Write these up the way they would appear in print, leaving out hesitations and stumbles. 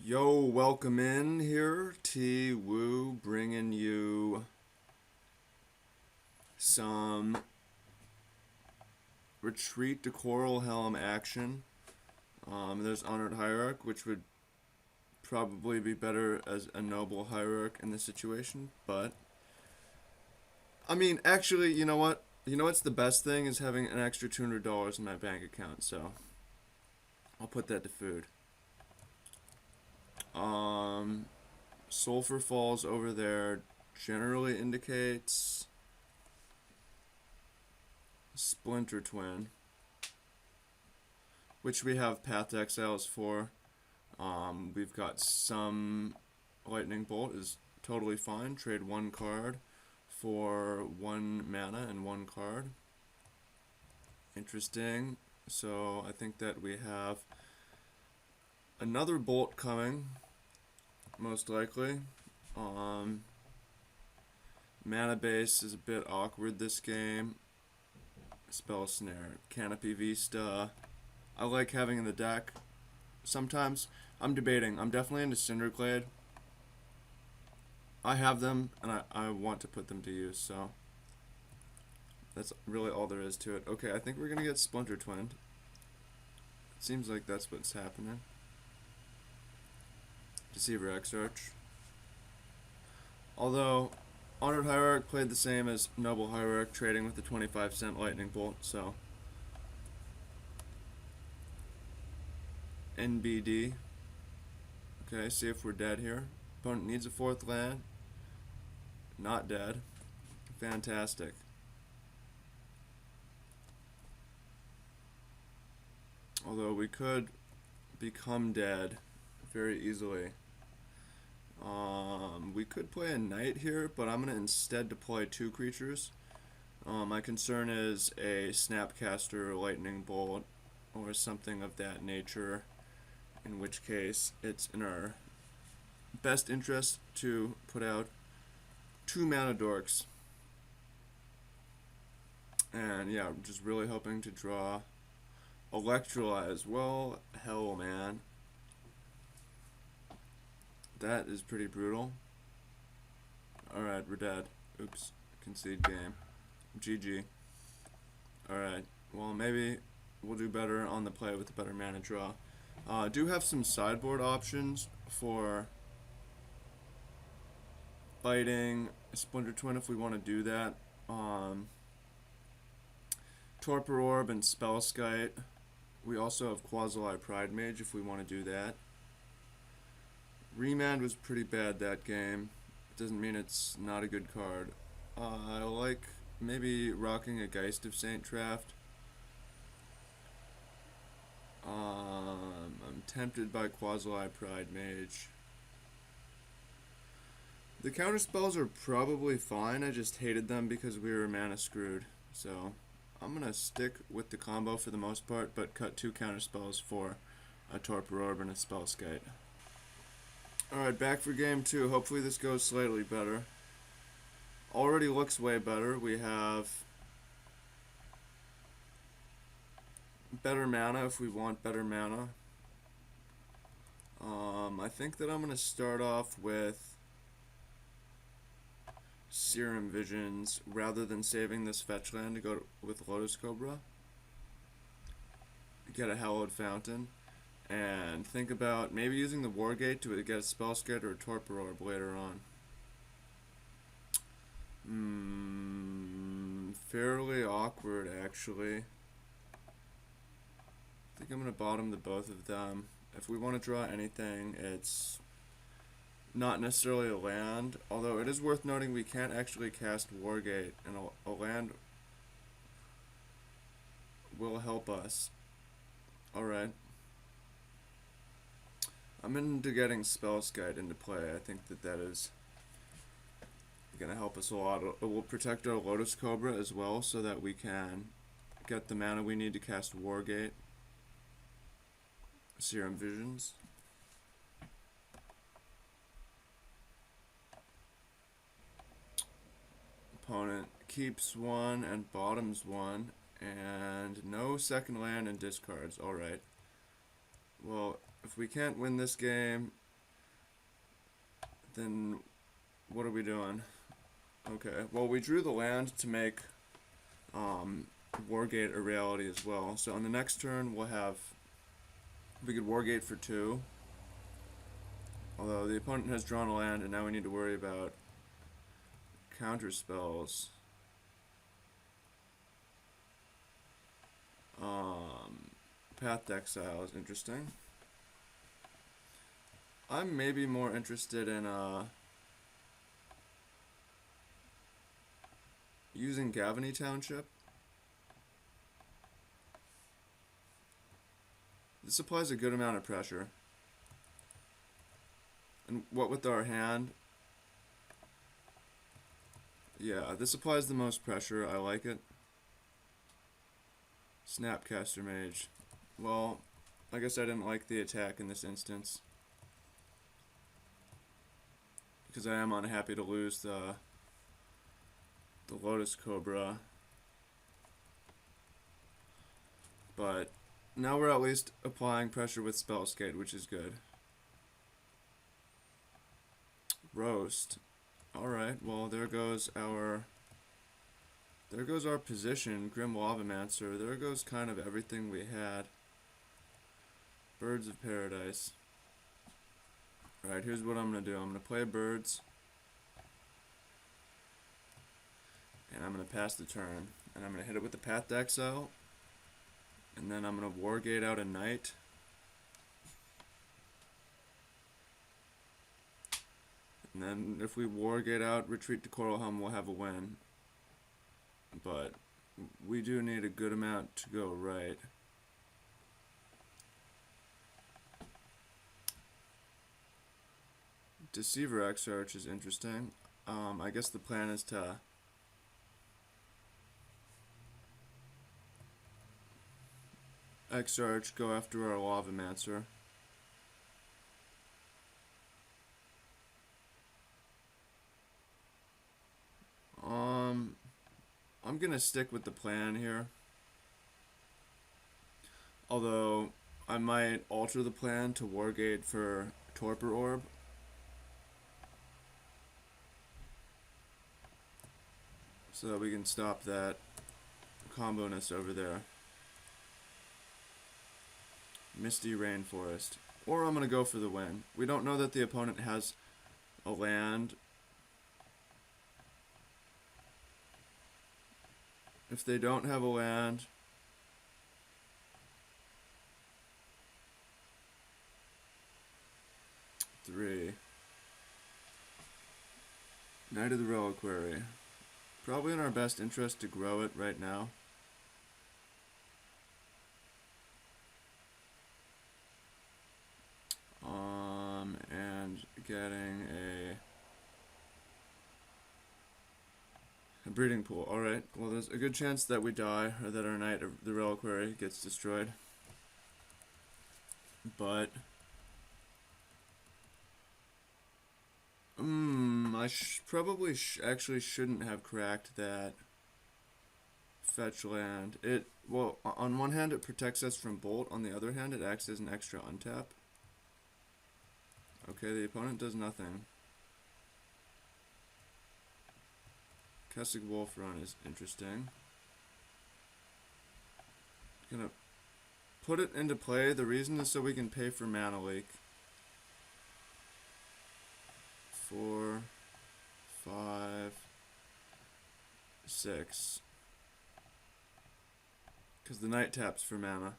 Yo, welcome in here. T Woo bringing you some Retreat to Coralhelm action. There's Honored Hierarch, which would probably be better as a Noble Hierarch in this situation, but I mean, actually, you know what? You know what's the best thing is having an extra $200 in my bank account, so I'll put that to food. Sulfur Falls over there generally indicates Splinter Twin, which we have Path to Exiles for. We've got some Lightning Bolt is totally fine. Trade one card for 1 mana and 1 card. Interesting. So I think that we have another Bolt coming, most likely. Mana base is a bit awkward this game. Spell Snare, Canopy Vista. I like having in the deck. Sometimes I'm debating. I'm definitely into Cinderglade. I have them, and I want to put them to use, so that's really all there is to it. Okay, I think we're going to get Splinter Twinned. It seems like that's what's happening. Deceiver Exarch. Although, Honored Hierarch played the same as Noble Hierarch, trading with the 25-cent Lightning Bolt, so NBD. Okay, see if we're dead here. Opponent needs a 4th land. Not dead. Fantastic. Although we could become dead very easily. We could play a knight here, but I'm going to instead deploy 2 creatures. My concern is a Snapcaster, Lightning Bolt, or something of that nature, in which case it's in our best interest to put out 2 mana dorks. And yeah, I'm just really hoping to draw Electrolyze. Well, hell, man. That is pretty brutal. Alright, we're dead. Oops. Concede game. GG. Alright. Well, maybe we'll do better on the play with a better mana draw. Do have some sideboard options for fighting Splinter Twin if we want to do that. Torpor Orb and Spellskite. We also have Quasi Pride Mage if we want to do that. Remand was pretty bad that game. Doesn't mean it's not a good card. I like maybe rocking a Geist of Saint Draft. I'm tempted by Quasi Pride Mage. The counter spells are probably fine. I just hated them because we were mana screwed. So I'm gonna stick with the combo for the most part, but cut 2 counter spells for a Torpor Orb and a Spellskite. Alright, back for game 2. Hopefully this goes slightly better. Already looks way better. We have better mana if we want better mana. I think that I'm going to start off with Serum Visions rather than saving this fetch land to go with Lotus Cobra. Get a Hallowed Fountain. And think about maybe using the Wargate to get a Spellskite or a Torpor Orb later on. Fairly awkward, actually. I think I'm going to bottom the both of them. If we want to draw anything, it's not necessarily a land, although it is worth noting we can't actually cast Wargate, and a land will help us. Alright. I'm into getting Spellskite into play. I think that is going to help us a lot. It will protect our Lotus Cobra as well, so that we can get the mana we need to cast Wargate. Serum Visions. Opponent keeps 1 and bottoms 1, and no second land and discards. Alright. Well, if we can't win this game, then what are we doing? Okay, well, we drew the land to make Wargate a reality as well. So on the next turn, we could Wargate for 2. Although the opponent has drawn a land, and now we need to worry about counter spells. Path to Exile is interesting. I'm maybe more interested in using Gavany Township. This applies a good amount of pressure. And what with our hand? Yeah, this applies the most pressure. I like it. Snapcaster Mage. Well, I guess I didn't like the attack in this instance. Because I am unhappy to lose the Lotus Cobra. But now we're at least applying pressure with Spellskate, which is good. Roast. Alright, well there goes our position, Grim Lavamancer. There goes kind of everything we had. Birds of Paradise. Alright, here's what I'm going to do. I'm going to play birds. And I'm going to pass the turn. And I'm going to hit it with the Path to Exile. And then I'm going to Wargate out a knight. And then if we Wargate out, retreat to Coralhelm, we'll have a win. But we do need a good amount to go right. Deceiver Exarch is interesting. I guess the plan is to Exarch, go after our Lavamancer. I'm gonna stick with the plan here. Although I might alter the plan to Wargate for Torpor Orb. So that we can stop that combo-ness over there. Misty Rainforest. Or I'm going to go for the win. We don't know that the opponent has a land. If they don't have a land, three. Knight of the Reliquary. Probably in our best interest to grow it right now. And getting a breeding pool. Alright, well there's a good chance that we die, or that our Knight of the Reliquary gets destroyed. But I probably actually shouldn't have cracked that fetch land. Well, on one hand it protects us from Bolt, on the other hand it acts as an extra untap. Okay, the opponent does nothing. Kessig Wolf Run is interesting. Gonna put it into play. The reason is so we can pay for Mana Leak. 4, 5, 6. Because the Knight taps for mana.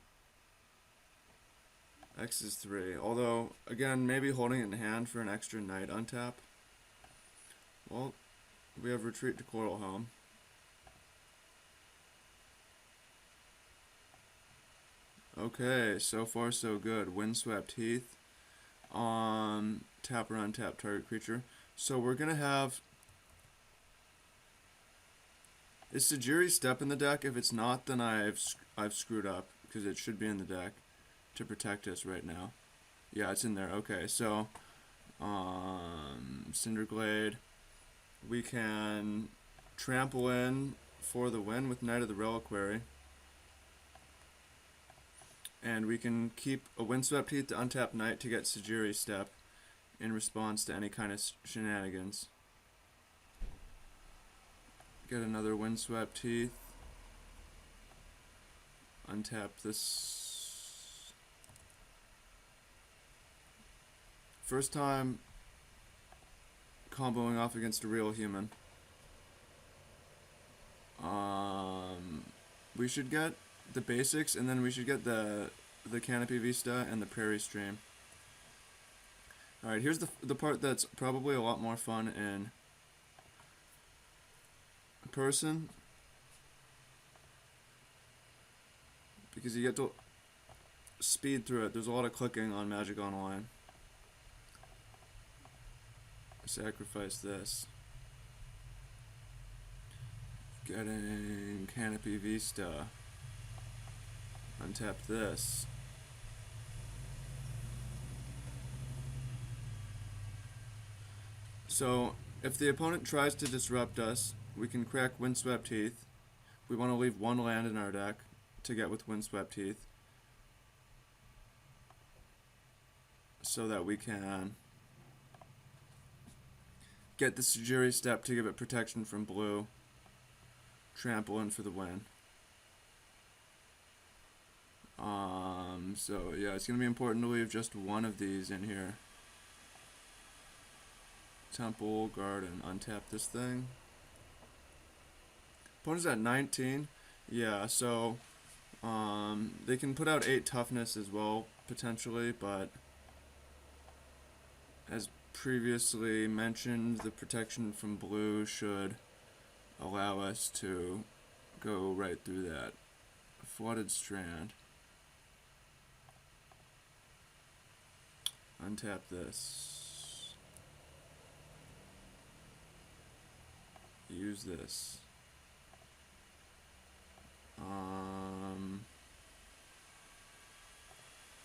X is 3. Although, again, maybe holding it in hand for an extra Knight untap. Well, we have Retreat to Coralhelm. Okay, so far so good. Windswept Heath. Tap or untap target creature. So we're gonna have... Is Sajiri Step in the deck? If it's not, then I've screwed up, because it should be in the deck to protect us right now. Yeah, it's in there. Okay, so Cinderglade. We can trample in for the win with Knight of the Reliquary. And we can keep a Windswept Heath to untap Knight to get Sajiri Step. in response to any kind of shenanigans. Get another Windswept Heath. Untap this. First time comboing off against a real human. We should get the basics, and then we should get the Canopy Vista and the Prairie Stream. Alright, here's the part that's probably a lot more fun in person, because you get to speed through it. There's a lot of clicking on Magic Online. Sacrifice this. Getting Canopy Vista. Untap this. So, if the opponent tries to disrupt us, we can crack Windswept Heath. We want to leave one land in our deck to get with Windswept Heath, so that we can get the Sujiri Step to give it protection from blue. Trample in for the win. So yeah, it's gonna be important to leave just one of these in here. Temple, Garden, untap this thing. Opponent's at 19. Yeah, so they can put out 8 toughness as well, potentially, but as previously mentioned, the protection from blue should allow us to go right through that. Flooded Strand. Untap this. Use this.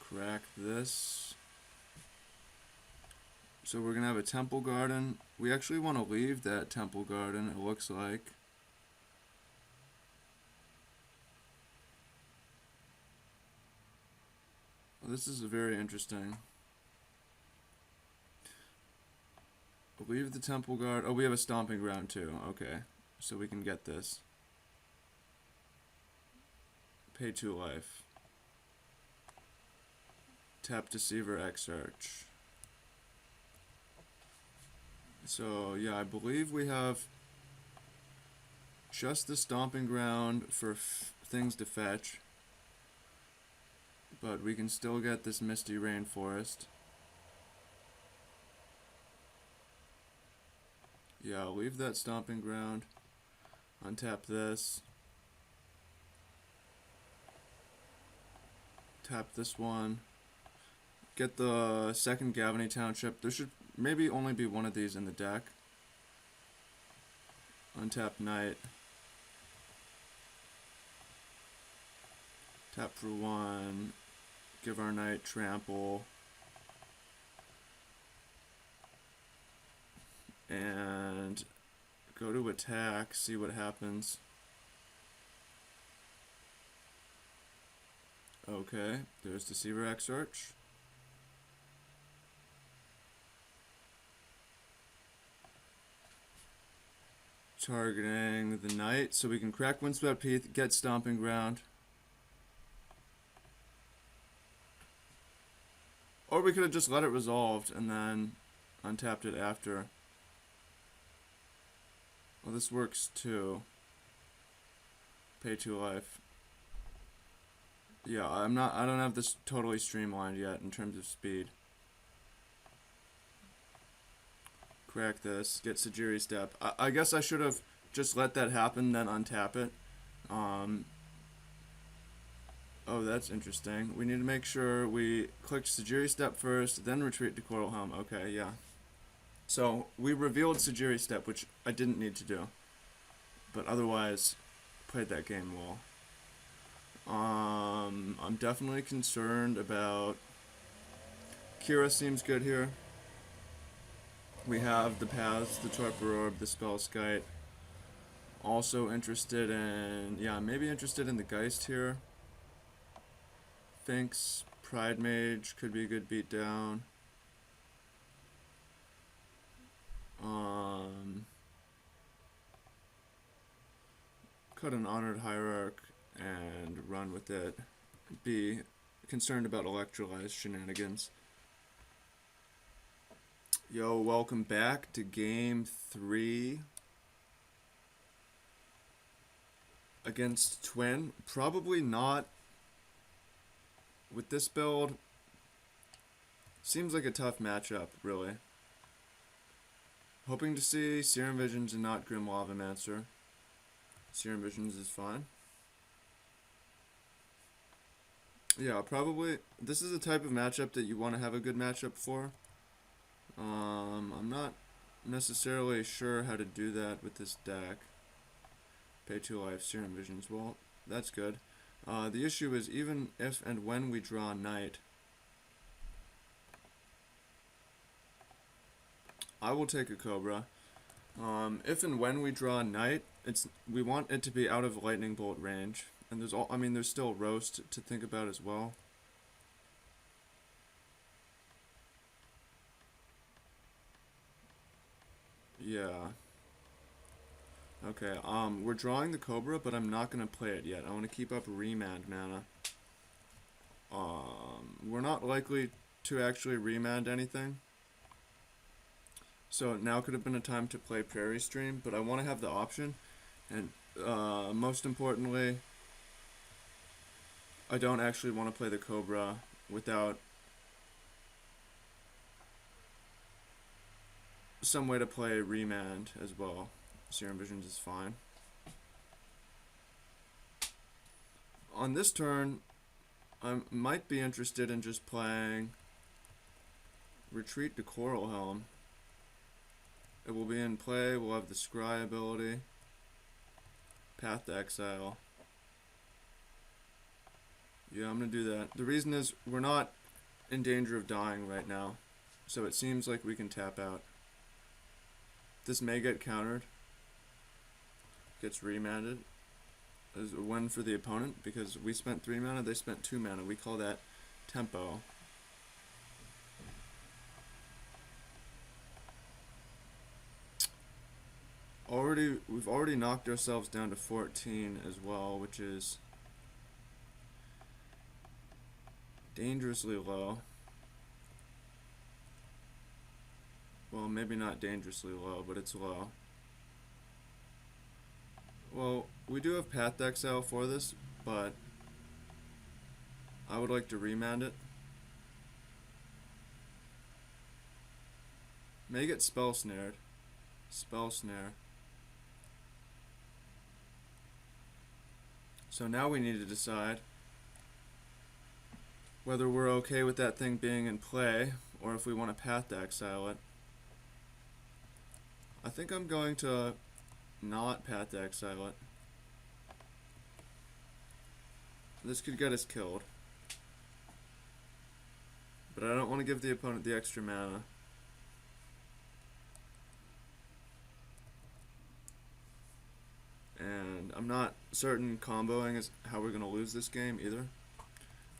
Crack this. So we're gonna have a Temple Garden. We actually want to leave that Temple Garden, it looks like. Well, this is very interesting. Leave the Temple Guard. Oh, we have a Stomping Ground too. Okay, so we can get this. Pay 2 life. Tap Deceiver Exarch. So yeah, I believe we have just the Stomping Ground for things to fetch, but we can still get this Misty Rainforest. Yeah, I'll leave that Stomping Ground. Untap this. Tap this one. Get the second Gavany Township. There should maybe only be one of these in the deck. Untap Knight. Tap for 1. Give our Knight Trample. And go to attack, see what happens. Okay, there's Deceiver Exarch. Targeting the Knight, so we can crack Windswept Heath, get Stomping Ground. Or we could have just let it resolved and then untapped it after. Well, this works too. Pay 2 life. Yeah, I don't have this totally streamlined yet in terms of speed. Crack this, get Sujiri Step. I guess I should have just let that happen, then untap it. Oh, that's interesting. We need to make sure we clicked Sujiri Step first, then retreat to Coralhelm. Okay, yeah. So, we revealed Sujiri Step, which I didn't need to do. But otherwise, played that game well. I'm definitely concerned about... Kira seems good here. We have the Paths, the Torpor Orb, the Spellskite. Also interested in... Yeah, maybe interested in the Geist here. Finks, Pride Mage could be a good beatdown. cut an Honored Hierarch and run with it. Be concerned about Electrolyze shenanigans. Yo, welcome back to game 3 against Twin. Probably not with this build. Seems like a tough matchup, really. Hoping to see Serum Visions and not Grim Lavamancer. Serum Visions is fine. Yeah, probably. This is the type of matchup that you want to have a good matchup for. I'm not necessarily sure how to do that with this deck. Pay 2 life, Serum Visions. Well, that's good. The issue is even if and when we draw Night, I will take a Cobra. If and when we draw Night, we want it to be out of Lightning Bolt range. And there's still Roast to think about as well. Yeah. Okay, we're drawing the Cobra, but I'm not gonna play it yet. I want to keep up Remand mana. We're not likely to actually remand anything. So now could have been a time to play Prairie Stream, but I want to have the option. And most importantly, I don't actually want to play the Cobra without some way to play Remand as well. Serum Visions is fine. On this turn, I might be interested in just playing Retreat to Coralhelm. It will be in play, we'll have the Scry ability, Path to Exile. Yeah, I'm going to do that. The reason is we're not in danger of dying right now, so it seems like we can tap out. This may get countered, gets remanded. Is a win for the opponent because we spent 3 mana, they spent 2 mana. We call that tempo. We've already knocked ourselves down to 14 as well, which is dangerously low. Well, maybe not dangerously low, but it's low. Well, we do have Path to Exile for this, but I would like to remand it. May get Spell Snared. Spell Snare. So now we need to decide whether we're okay with that thing being in play, or if we want to Path to Exile it. I think I'm going to not Path to Exile it. This could get us killed. But I don't want to give the opponent the extra mana. And I'm not certain comboing is how we're going to lose this game either.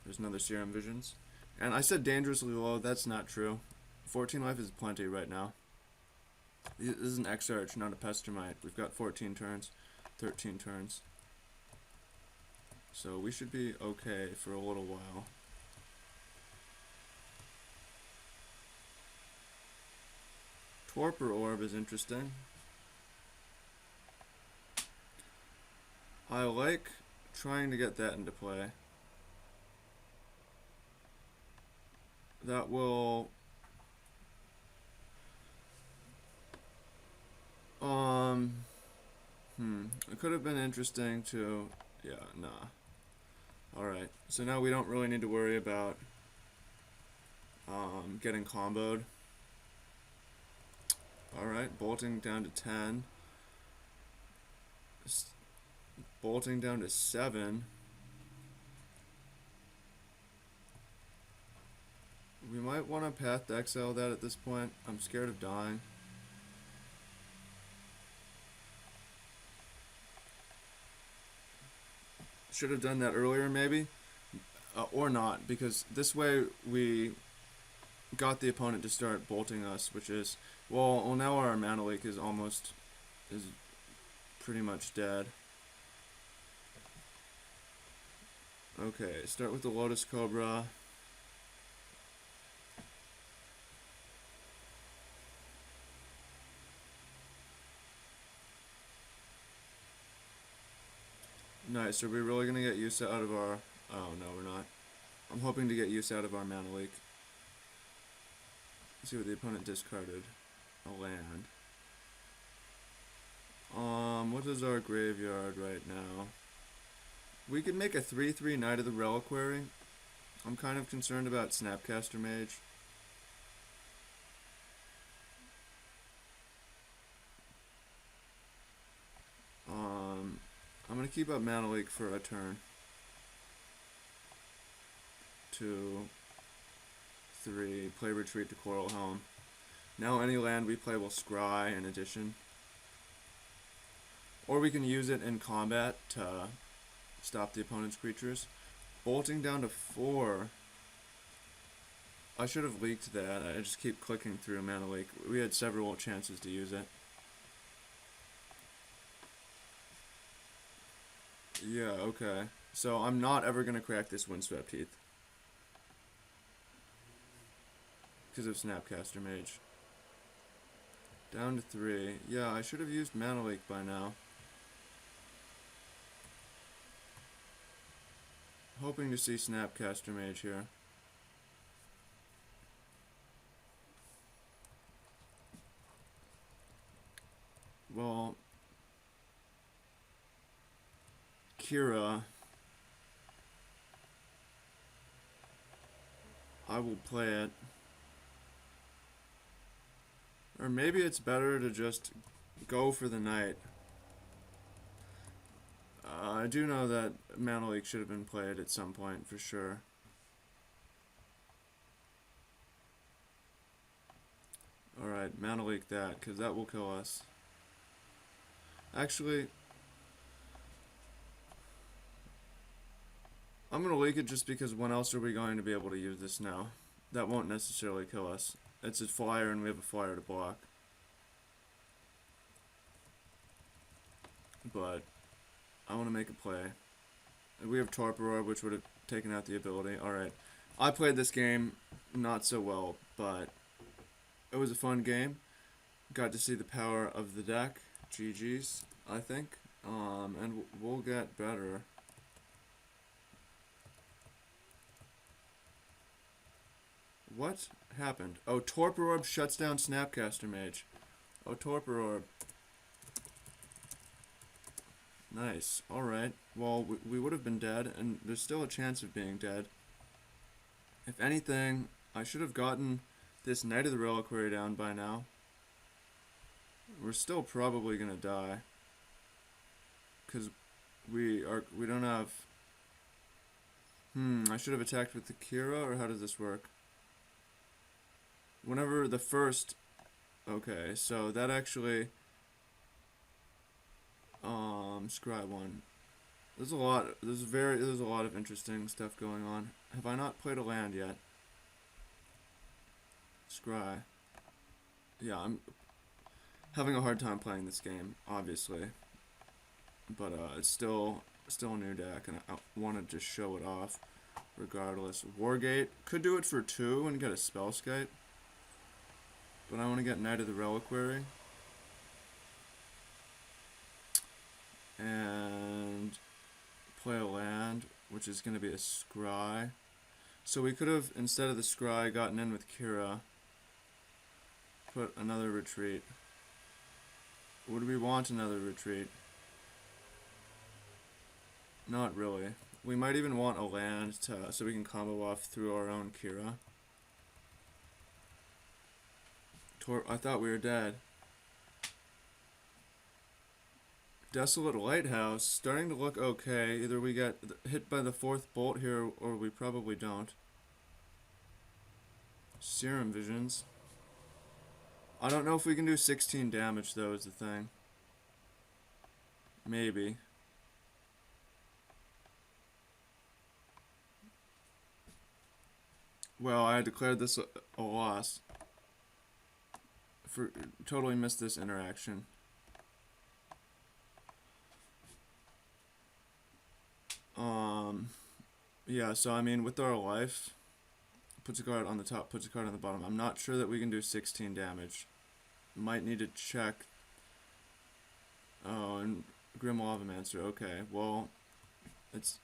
There's another Serum Visions. And I said dangerously low, that's not true. 14 life is plenty right now. This is an Exarch, not a Pestermite. We've got 14 turns, 13 turns. So we should be okay for a little while. Torpor Orb is interesting. I like trying to get that into play. That will it could have been interesting to, yeah, nah. Alright, so now we don't really need to worry about getting comboed. Alright, bolting down to 10. Bolting down to 7. We might want to Path to Exile that at this point. I'm scared of dying. Should have done that earlier maybe. Or not, because this way we got the opponent to start bolting us, which is, well now our mana leak is pretty much dead. Okay, start with the Lotus Cobra. Nice, are we really gonna get use out of our... Oh, no, we're not. I'm hoping to get use out of our mana leak. Let's see what the opponent discarded. A land. What is our graveyard right now? We could make a 3/3 Knight of the Reliquary. I'm kind of concerned about Snapcaster Mage. I'm gonna keep up Mana Leak for a turn. 2, 3, play Retreat to Coralhelm. Now any land we play will scry in addition. Or we can use it in combat to stop the opponent's creatures. Bolting down to 4. I should have leaked that. I just keep clicking through Mana Leak. We had several chances to use it. Yeah, okay. So I'm not ever going to crack this Windswept Heath. Because of Snapcaster Mage. Down to 3. Yeah, I should have used Mana Leak by now. Hoping to see Snapcaster Mage here. Well, Kira, I will play it. Or maybe it's better to just go for the knight. I do know that Mana Leak should have been played at some point, for sure. Alright, Mana Leak that, because that will kill us. Actually, I'm going to leak it just because when else are we going to be able to use this now? That won't necessarily kill us. It's a flyer and we have a flyer to block. But I want to make a play. We have Torpor, which would have taken out the ability. Alright. I played this game not so well, but it was a fun game. Got to see the power of the deck. GG's, I think. And we'll get better. What happened? Oh, Torpor Orb shuts down Snapcaster Mage. Oh, Torpor Orb. Nice. Alright. Well, we would have been dead, and there's still a chance of being dead. If anything, I should have gotten this Knight of the Reliquary down by now. We're still probably gonna die. Because we don't have... I should have attacked with the Kira, or how does this work? Whenever the first... Okay, so that actually... Scry 1. There's a lot of interesting stuff going on. Have I not played a land yet? Scry. Yeah, I'm having a hard time playing this game, obviously. But it's still a new deck, and I wanted to show it off regardless. Wargate. Could do it for 2 and get a Spellskite. But I want to get Knight of the Reliquary. And play a land, which is going to be a Scry. So we could have, instead of the Scry, gotten in with Kira. Put another retreat. Would we want another retreat? Not really. We might even want a land so we can combo off through our own Kira. I thought we were dead. Desolate Lighthouse, starting to look okay. Either we get hit by the 4th bolt here, or we probably don't. Serum Visions. I don't know if we can do 16 damage, though, is the thing. Maybe. Well, I declared this a loss. Totally missed this interaction. Yeah, so I mean, with our life, puts a card on the top, puts a card on the bottom. I'm not sure that we can do 16 damage. Might need to check. Oh, and Grim Lavamancer. Okay, well, it's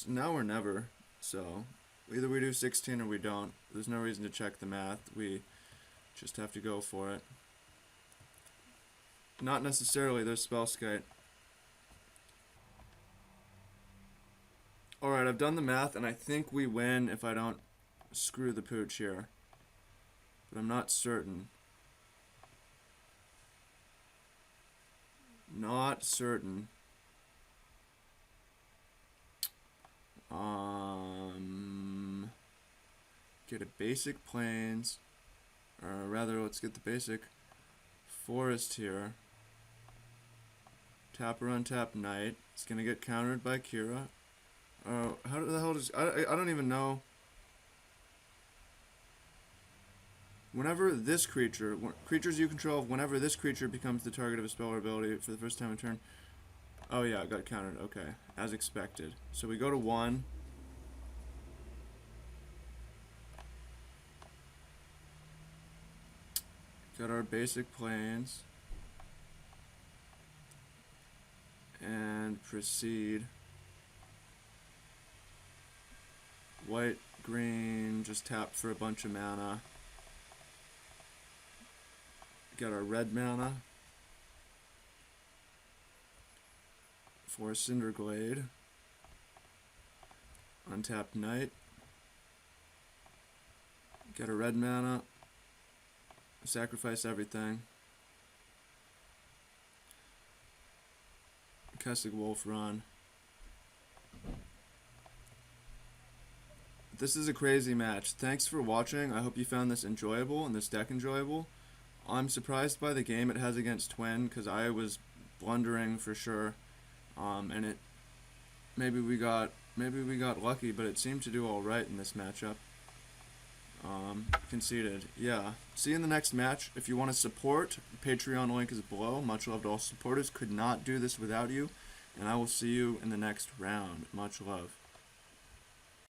now or never. So either we do 16 or we don't. There's no reason to check the math. We just have to go for it. Not necessarily. There's Spellskite. Alright, I've done the math, and I think we win if I don't screw the pooch here. But I'm not certain. Not certain. Get a basic plains. Or rather, let's get the basic forest here. Tap or untap knight. It's gonna get countered by Kira. How the hell does... I don't even know. Whenever this creature... Creatures you control, whenever this creature becomes the target of a spell or ability for the first time in turn... Oh yeah, it got countered. Okay. As expected. So we go to 1. Got our basic plains. And proceed. White, green, just tap for a bunch of mana. Got our red mana for Cinderglade. Untap Knight. Got a red mana. Sacrifice everything. Kessig Wolf Run. This is a crazy match. Thanks for watching. I hope you found this enjoyable and this deck enjoyable. I'm surprised by the game it has against Twin because I was blundering for sure. And it maybe we got lucky, but it seemed to do all right in this matchup. Conceded. Yeah. See you in the next match. If you want to support, Patreon link is below. Much love to all supporters. Could not do this without you. And I will see you in the next round. Much love.